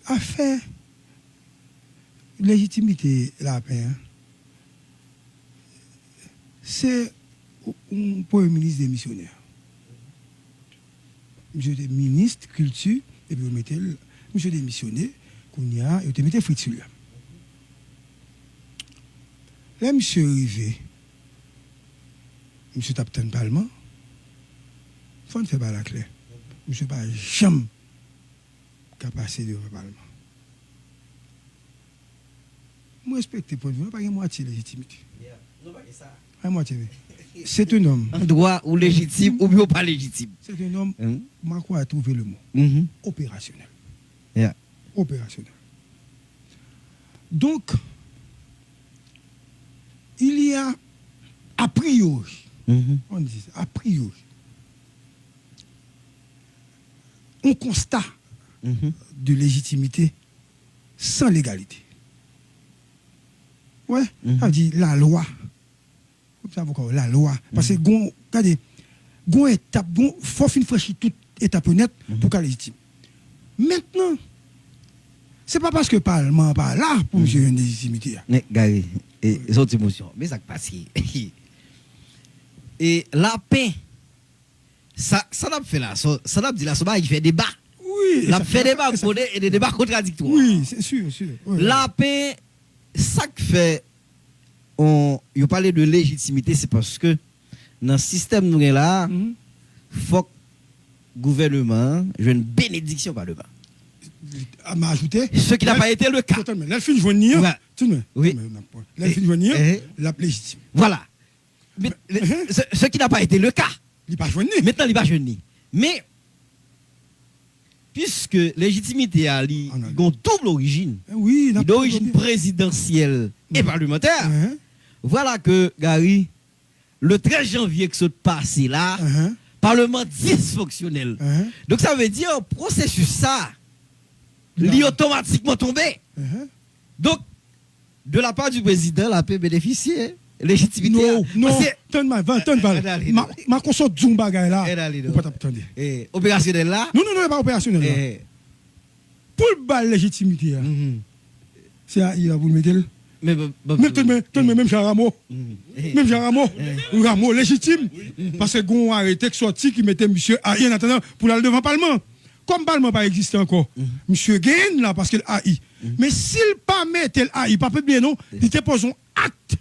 affaire légitimité la paix, hein, c'est un premier ministre démissionnaire. Monsieur était ministre culture et puis on mettait monsieur démissionné qu'on y a et on mettait Fritz sur là. Là monsieur arrivé, monsieur tape le parlement, faut ne faire pas la clé. Monsieur pas jamais qu'à passer devant le parlement. Moi respecte le point de vue, pas une moitié légitimité. Non pas ça. Pas moitié. C'est un homme. En droit ou légitime ou bien pas légitime. C'est un homme, je crois à trouver le mot. Opérationnel. Yeah. Opérationnel. Donc, il y a a priori, on dit ça, a priori, un constat de légitimité sans légalité. Ouais, ça veut dire la loi. La loi. Parce que, regardez, il faut franchir toute étape nette pour qu'elle légitime. Maintenant, ce n'est pas parce que le Parlement n'est pas là pour gérer une légitimité. Mais, Gary, les autres émotions, mais ça passe. Et la paix, ça n'a pas fait là. Ça n'a pas dit là, il fait débat. Oui. Il fait débat et des débats contradictoires. Oui, c'est sûr. Oui. La paix, ça que fait. On parlait de légitimité, c'est parce que dans le système nous là, faut que le gouvernement ait une bénédiction par le bas. À m'ajouter. Ce qui n'a pas été le cas. Là, il finit de venir. Oui. Là, il finit de venir. La légitime. Voilà. Ce qui n'a pas été le cas. Il n'est pas joigné. Maintenant, il n'est pas joigné. Mais, puisque légitimité a une double origine, d'origine présidentielle et parlementaire, voilà que, Gary, le 13 janvier que ce passé là, Parlement dysfonctionnel. Donc ça veut dire, processus ça, il est automatiquement tombé. Donc, de la part du président, la paix bénéficier légitimité. Non, ma consort Zumba là. Opérationnel là. Non, pas opérationnel là. Pour le bal légitimité, c'est il a vous le mettre. Même Jean Rameau. Même Jean Rameau. Rameau légitime. Parce que on a arrêté qui sorti qui mettait monsieur AI en attendant pour aller devant le Parlement. Comme le Parlement pas existe encore. Monsieur gagne là parce qu'il AI. Mais s'il pas mettait l'AI, pas bien non, il te pose un acte.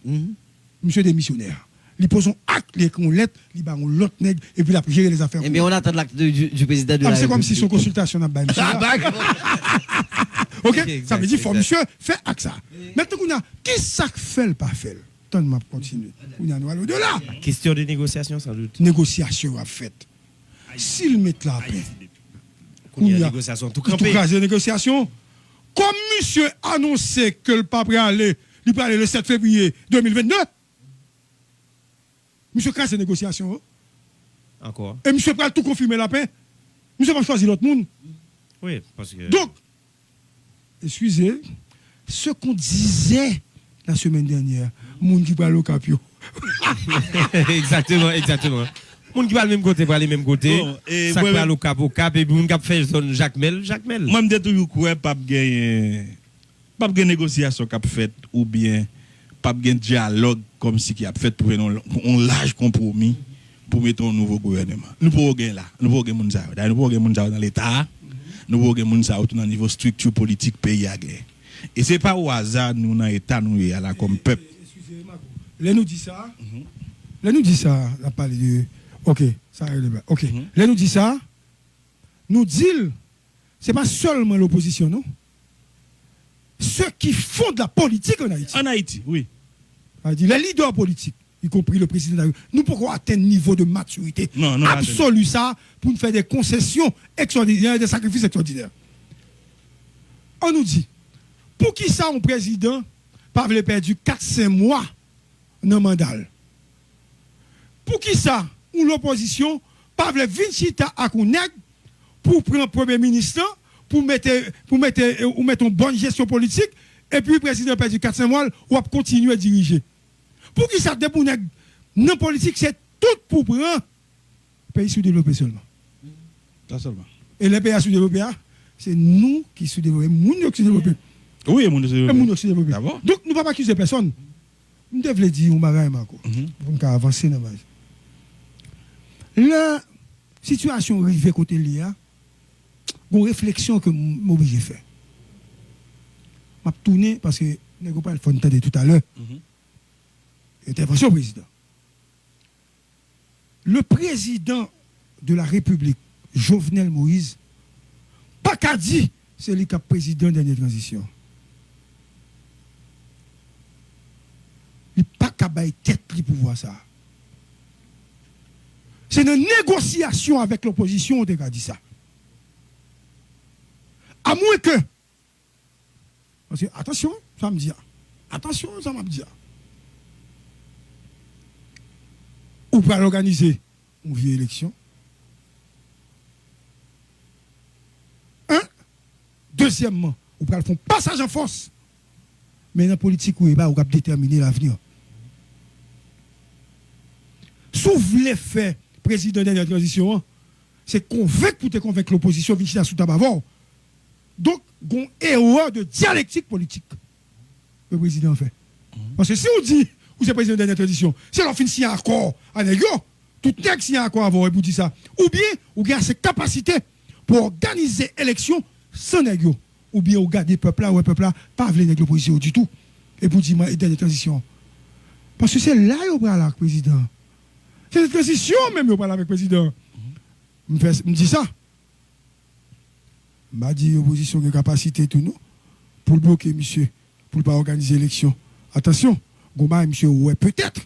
Monsieur démissionnaire. Il pose un acte, il écrit une lettre, il bat l'autre nègre et puis il a géré les affaires. Mais on attend l'acte du président de la République. C'est comme si son consultation n'a pas monsieur. Ok, ça veut dire faut monsieur faire acte ça. Maintenant qui ça fait le pas fait? Tant m'a continuer. On a aller au-delà. Question de négociation sans doute. Négociation à fait. S'il met la paix. Il y a négociation tout campé. Négociation. Comme monsieur annonçait que le pape allait, il peut aller le 7 février 2022. Monsieur crase négociation. Encore. Et monsieur peut tout confirmer la paix. Monsieur va choisir l'autre monde. Oui, parce que. Donc, excusez, ce qu'on disait la semaine dernière, monde qui parle au capio. Exactement. Moun qui va le même côté, pour aller même côté. Ça peut aller au cap, et moun qui fait zone Jacques Mel. Moi, je dis toujours pas de négociation qui a fait, ou bien pas de dialogue comme si qui a fait pour un large compromis pour mettre un nouveau gouvernement. Nous pouvons gagner là. Nous pouvons gagner Mounzao. Nous pouvons gagner Mounzao dans l'État. Nous pouvons gagner Mounzao dans le niveau structure politique pays à guerre. Et ce n'est pas au hasard nous dans l'État, nous là comme peuple. Excusez-moi. Là, nous dit ça. Là, nous dit ça. La parole de. Ok, ça arrive bien. Ok. Là, nous dit ça. Nous dit, ce n'est pas seulement l'opposition, non? Ceux qui font de la politique en Haïti. En Haïti, oui. Les leaders politiques, y compris le président de la République, nous pouvons atteindre un niveau de maturité absolu ça pour nous faire des concessions extraordinaires, des sacrifices extraordinaires. On nous dit, pour qui ça, un président, pas veut perdre 4-5 mois dans le mandat? Pour qui ça, ou l'opposition, pas veut 28 ans à Kouneg pour prendre premier ministre, pour mettre une bonne gestion politique, et puis le président perd 4-5 mois, ou va continuer à diriger. Pour qui ça, pour dans la politique, c'est tout pour prendre le pays sous-développé seulement. Ça seulement. Et les pays sous-développés, c'est nous qui sommes développés. Nous qui sommes développés. Oui, nous sommes développés. Donc, nous ne pouvons pas accuser personne. Nous devons dire, on va pour avancer dans la situation arrivée côté l'IA, une réflexion que je suis obligé de faire. Je vais tourner parce que je n'ai pas le fond de tout à l'heure. Intervention président. Le président de la République, Jovenel Moïse, pas qu'à dire, c'est lui qui est président de la transition. Il n'est pas qu'à bailler tête pour voir ça. C'est une négociation avec l'opposition, on a dit ça. À moins que. Parce que, attention, ça me dit. Attention, ça m'a dit. Ou pour organiser une vieille élection. Deuxièmement, ou pour faire passage en force. Mais dans la politique, vous avez déterminer l'avenir. Si vous voulez faire président de la transition, c'est convaincre l'opposition de sous tabavor. Donc, il y a une erreur de dialectique politique. Le président fait. Parce que si on dit, vous êtes président de la transition, c'est leur fin signer un accord à négo, tout texte signer un accord avant, et vous dites ça. Ou bien, vous avez cette capacité pour organiser l'élection sans négo. Ou bien, vous gardez le peuple là, ou le peuple là, pas venir avec l'opposition du tout. Et vous dites, moi, dernière transition. Parce que c'est là que vous parlez avec le président. C'est la transition même que vous parlez avec le président. Me dit ça. M'a dit l'opposition a capacité tout nous pour bloquer monsieur, pour ne pas organiser l'élection. Attention, Goma monsieur, ouais, peut-être.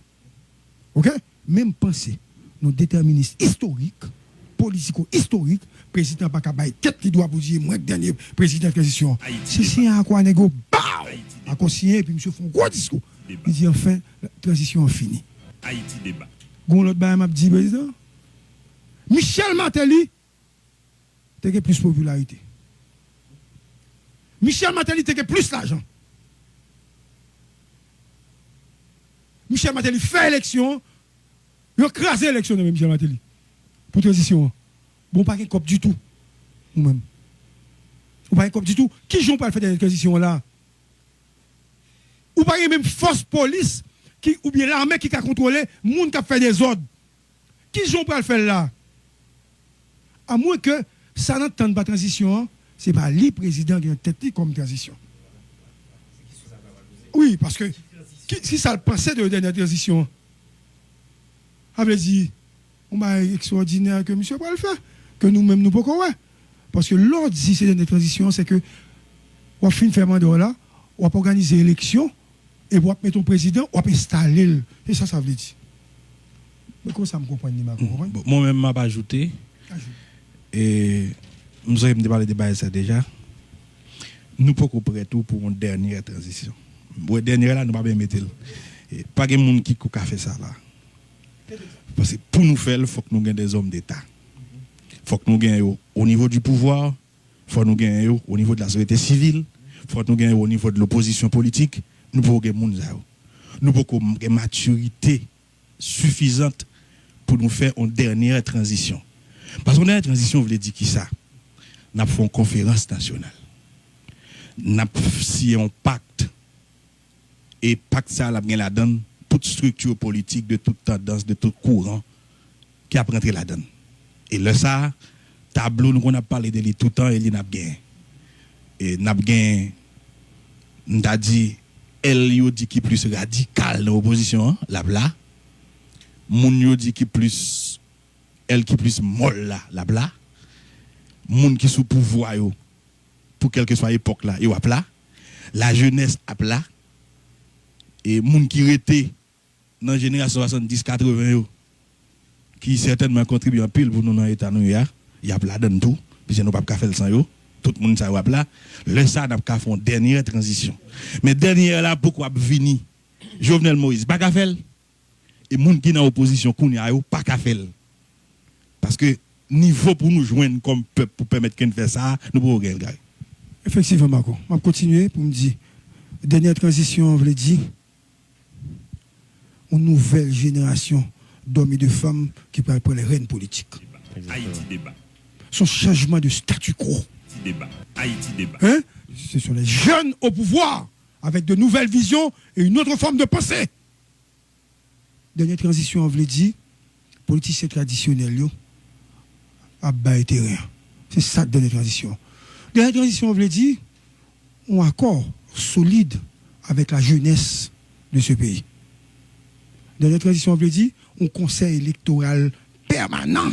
OK? Même penser, nos déterministes historiques, politico-historiques, président pas capable tête qui doit vous dire moi dernier président de transition. Si c'est un quoi négo, à conseiller puis monsieur font gros discours. Il dit enfin la transition est finie. Haïti débat. Gon l'autre bail m'a dit président. Michel Martelly t'as plus popularité. Michel Martelly t'as plus l'argent. Michel Martelly fait élection, il a crasé l'élection de Michel Martelly pour transition. Bon, pas un cop du tout. Ou même. Ou pas un cop du tout. Qui joue pas le fait de la transition là? Ou pas même force police qui, ou bien l'armée qui a contrôlé le monde qui a fait des ordres. Qui joue pas le faire là? À moins que ça n'entende pas transition, ce n'est pas le président qui a tête comme transition. Oui, parce que si ça le pensait de la dernière transition, avait dit, on va extraordinaire que monsieur va le faire, que nous-mêmes nous pouvons faire. Parce que l'ordre, si c'est une transition, c'est que on fait une fermement là, on va organiser l'élection, et on va mettre ton président, on va installer. Et ça veut dire. Mais comment ça me comprend? Moi-même, je vais ajouter. Et nous avons parlé de ça déjà. Nous pouvons prêter tout pour une dernière transition. Pour la dernière, là, nous ne pouvons pas mettre. Pas de monde qui a fait ça là. Parce que pour nous faire, il faut que nous ayons des hommes d'État. Il faut que nous ayons au niveau du pouvoir, il faut que nous ayons au niveau de la société civile, il faut que nous ayons au niveau de l'opposition politique. Nous pouvons avoir nous pouvons une maturité suffisante pour nous faire une dernière transition. Parce qu'une dernière transition veut dire qui ça? Nous avons fait une conférence nationale. Nous avons signé un pacte. Et pacte ça, la bien la donne. Toute structure politique, de toute tendance, de tout courant qui a rentré là-dedans. Et là, ça, tableau, nous avons parlé de lui tout le temps et il n'a pas gagné. Et n'a pas gagné, nous avons dit, elle dit qui est plus radical dans l'opposition, là, là. Moun dit qui plus, elle qui plus molle là, là. Moun qui sous pouvoir, pour quelle que soit l'époque là, il là. La jeunesse a là. Et moun qui était dans la génération 70-80 qui certainement contribuent en pile pour nous dans l'état nous il y a là-dedans tout puis nous pas faire le sang yo tout le monde ça là le ça n'a pas fait une dernière transition mais dernière là pourquoi venir Jovenel Moïse pas qu'à faire et moun qui dans opposition kounya yo pas qu'à faire parce que niveau pour nous joindre comme peuple pour permettre qu'on fait ça nous pouvons gagner. Effectivement Marco on va continuer pour me dire dernière transition on veut dire une nouvelle génération d'hommes et de femmes qui parlent pour les rênes politiques. Haïti débat. Son changement de statu quo. débat. Haïti débat. Hein? Ce sont les jeunes au pouvoir, avec de nouvelles visions et une autre forme de pensée. Dernière transition, on veut dire, politiciens traditionnels, à bas et terrain. C'est ça, dernière transition. Dernière transition, on veut dire, un accord solide avec la jeunesse de ce pays. Dernière transition, on veut dire, un conseil électoral permanent.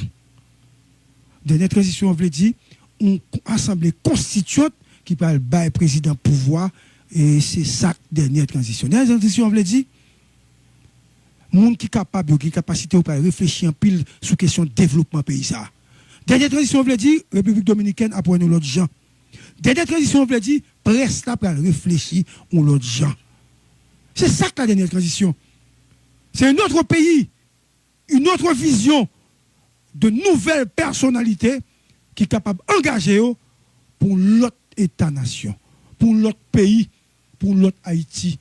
Dernière transition, on veut dire, une assemblée constituante qui parle bas président pouvoir, et c'est ça, dernière transition. Dernière transition, on veut dire, monde qui est capable, qui a capacité de réfléchir en pile sur question de développement pays ça. Dernière transition, on veut dire, République dominicaine après nous l'autre gens. Dernière transition, on veut dire, presse là pour réfléchir aux l'autre gens. C'est ça que la dernière transition. C'est un autre pays, une autre vision de nouvelles personnalités qui est capable d'engager pour l'autre État-nation, pour l'autre pays, pour l'autre Haïti.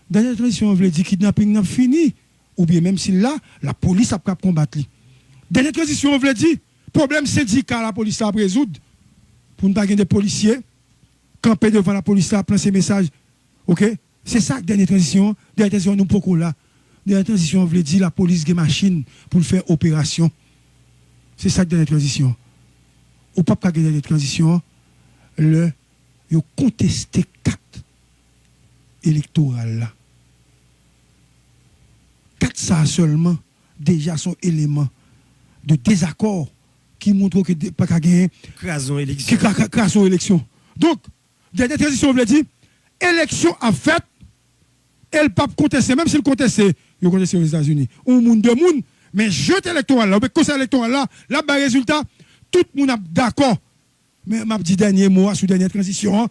Dernière transition, on veut dire kidnapping n'a fini, ou bien même si là, la police a pu combattre. Dernière transition, on veut dire problème syndical, la police a résoudre. Pour ne pas gagner des policiers, camper devant la police, à prendre ces messages. Ok? C'est ça, dernière transition. Dernière transition, nous pouvons là. Dernière transition, on veut dire la police des machines pour faire opération. C'est ça, dernière transition. Ou pas gagner dernière transition, ils ont contesté 4 électorales là. 4 ça seulement, déjà son élément de désaccord qui montre que pas qu'à gagner crasons élection. Donc, dernière transition, on veut dire, élection a fait, elle pas contester, même s'il contestait, il contestait aux États-Unis. Un monde de monde, mais jeune électoral là, le conseil électoral là, là, résultat, tout le monde est d'accord. Mais m'a dit dernier mot sur dernière transition,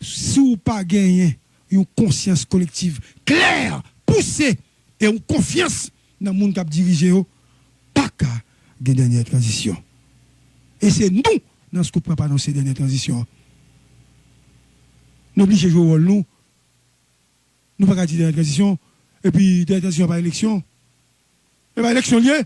si vous pas gagné une conscience collective claire, poussée et une confiance dans le monde qui a dirigé, pas qu'à gagner dernière transition. Et c'est nous, dans ce qu'on peut pas annoncer dernière transition. Nous obligons de jouer au rôle, nous. Nous pas dire dernière transition, et puis dernière transition par élection. Et bien, élection liée.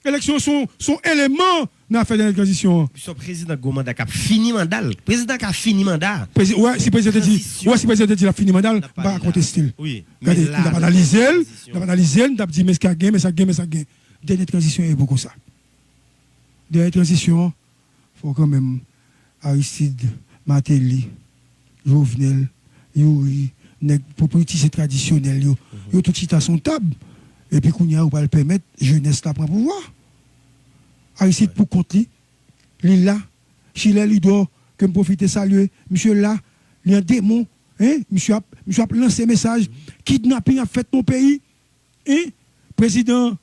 Élection sont éléments dans l'affaire de la transition. Son président Gomanda a fini mandat. Président qui a fini mandat. Ouais, si président dit, il a fini mandat, pas raconter style. Oui. Regardez, il a analysé, il a dit, mais ça gagne. Dernière transition est beaucoup ça. Dernière transition, il faut quand même Aristide, Martelly, Jovenel, Yuri, pour politiciens traditionnels, ils ont tout à son table. Et puis, qu'on y a, on va le permettre, jeunesse là prend pouvoir. Aristide pour compte lui, il là, Chile, il doit que me profiter saluer, monsieur là, il y a un démon, hein, monsieur a lancé un message, kidnapping a fait mon pays, hein, président,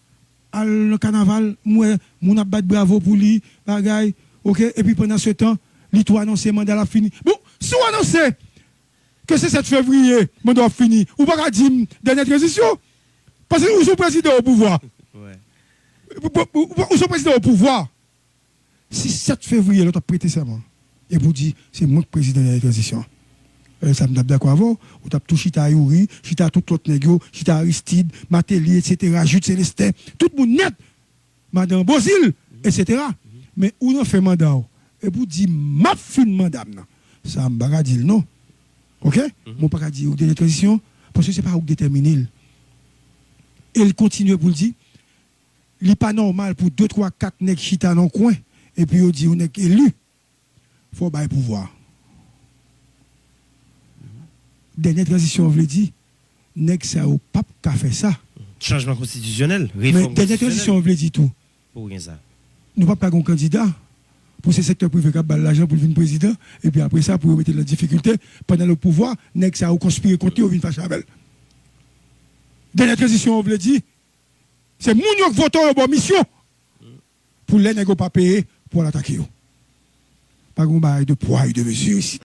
à le carnaval, moi, mon a battu bravo pour lui, bagaille, ok, et puis pendant ce temps, il doit annoncer mandat la fini. Bon, si on annonce que c'est 7 février, mandat fini, ou pas dire dernière transition, parce que vous êtes président au pouvoir. Vous êtes président au pouvoir. Si 7 février, l'autre a prêté serment, et vous dites, c'est moi le président de la transition. Ça me d'accord avant, vous avez tout Chita Yuri, Chita tout l'autre négo, Chita Aristide, Martelly, etc., Jude Célestin, tout le monde net, Madame Bozil, etc. Mais où on fait mandat, et vous dites, ma fin de mandat, ça me va dire non. Ok? Mon pas dire, de la transition, parce que ce n'est pas où déterminer. Et il continue pour le dire, il n'est pas normal pour 2, 3, 4 nègres chita dans le coin, et puis il dit, on est élu. Il faut bailler pouvoir. Dernière transition, on veut dire, nègres ça au pape qui a fait ça. Changement constitutionnel, réforme. Mais dernière transition, on veut dire tout. Pour rien ça. Nous ne pouvons pas un candidat pour ce secteur privé qui a l'argent pour devenir président, et puis après ça, pour mettre la difficulté, pendant le pouvoir, nègres ça a conspiré contre eux, ou vient fâcher avec. Dernière transition, on veut dire, c'est moun qui vote en bonne mission pour les négocier pas payer pour l'attaquer. Pas de poids et de mesure ici.